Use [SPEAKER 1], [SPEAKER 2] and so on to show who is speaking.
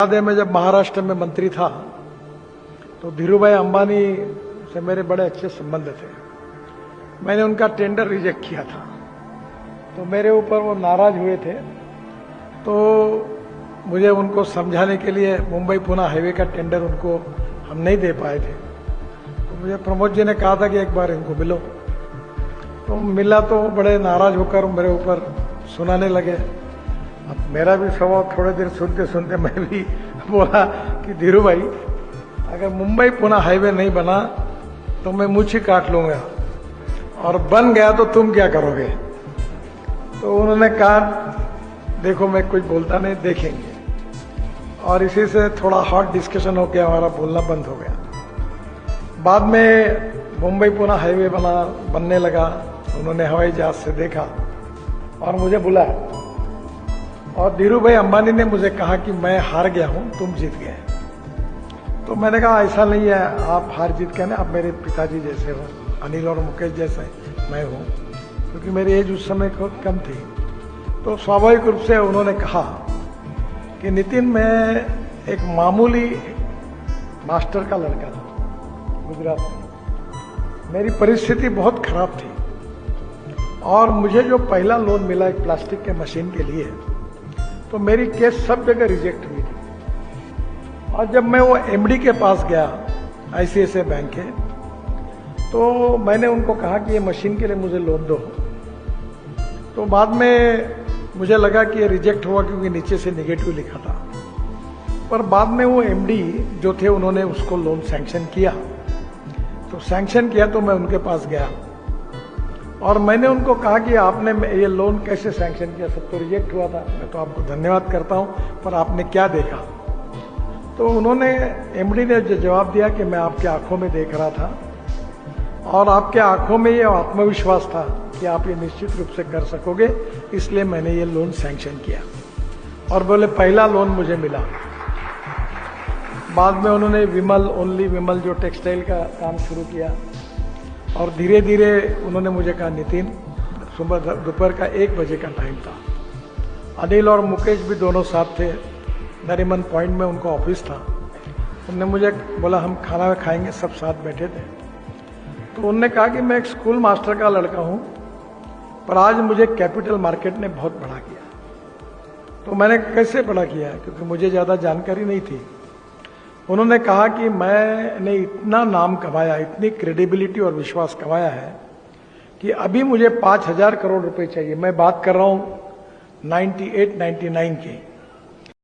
[SPEAKER 1] याद है, मैं जब महाराष्ट्र में मंत्री था तो धीरूभाई अंबानी से मेरे बड़े अच्छे संबंध थे। मैंने उनका टेंडर रिजेक्ट किया था तो मेरे ऊपर वो नाराज हुए थे। तो मुझे उनको समझाने के लिए मुंबई पुणे हाईवे का टेंडर उनको हम नहीं दे पाए थे। तो मुझे प्रमोद जी ने कहा था कि एक बार इनको मिलो। तो मिला तो बड़े नाराज होकर मेरे ऊपर सुनाने लगे। अब मेरा भी स्वभाव, थोड़ी देर सुनते सुनते मैं भी बोला कि धीरू भाई, अगर मुंबई पुणे हाईवे नहीं बना तो मैं मुझे काट लूंगा, और बन गया तो तुम क्या करोगे। तो उन्होंने कहा देखो मैं कुछ बोलता नहीं, देखेंगे। और इसी से थोड़ा हॉट डिस्कशन हो गया, हमारा बोलना बंद हो गया। बाद में मुंबई पुणे हाईवे बनने लगा। उन्होंने हवाई जहाज से देखा और मुझे बुलाया, और धीरू भाई अंबानी ने मुझे कहा कि मैं हार गया हूं, तुम जीत गए। तो मैंने कहा ऐसा नहीं है, आप हार जीत के ना, आप मेरे पिताजी जैसे हो, अनिल और मुकेश जैसे मैं हूं, क्योंकि मेरी एज उस समय कम थी। तो स्वाभाविक रूप से उन्होंने कहा कि नितिन, मैं एक मामूली मास्टर का लड़का था गुजरात में। मेरी परिस्थिति बहुत खराब थी और मुझे जो पहला लोन मिला एक प्लास्टिक के मशीन के लिए, तो मेरी केस सब जगह रिजेक्ट हुई थी। और जब मैं वो एमडी के पास गया आईसीआईसीआई बैंक के, तो मैंने उनको कहा कि ये मशीन के लिए मुझे लोन दो। तो बाद में मुझे लगा कि ये रिजेक्ट हुआ क्योंकि नीचे से नेगेटिव लिखा था। पर बाद में वो एमडी जो थे उन्होंने उसको लोन सैंक्शन किया। तो सैंक्शन किया तो मैं उनके पास गया और मैंने उनको कहा कि आपने ये लोन कैसे सैंक्शन किया, सब तो रिजेक्ट हुआ था। मैं तो आपको धन्यवाद करता हूं, पर आपने क्या देखा। तो उन्होंने, एमडी ने जो जवाब दिया कि मैं आपके आंखों में देख रहा था और आपके आंखों में ये आत्मविश्वास था कि आप ये निश्चित रूप से कर सकोगे, इसलिए मैंने ये लोन सैंक्शन किया। और बोले पहला लोन मुझे मिला। बाद में उन्होंने विमल, ओनली विमल जो टेक्सटाइल का काम शुरू किया, और धीरे धीरे उन्होंने मुझे कहा नितिन, सुबह दोपहर का 1 बजे का टाइम था। अनिल और मुकेश भी दोनों साथ थे, नरीमन पॉइंट में उनका ऑफिस था। उन्होंने मुझे बोला हम खाना खाएंगे, सब साथ बैठे थे। तो उन्होंने कहा कि मैं एक स्कूल मास्टर का लड़का हूं, पर आज मुझे कैपिटल मार्केट ने बहुत बड़ा किया। तो मैंने कैसे बड़ा किया, क्योंकि मुझे ज्यादा जानकारी नहीं थी। उन्होंने कहा कि मैंने इतना नाम कमाया, इतनी क्रेडिबिलिटी और विश्वास कमाया है कि अभी मुझे 5,000 करोड़ रुपए चाहिए। मैं बात कर रहा हूं 98-99 की।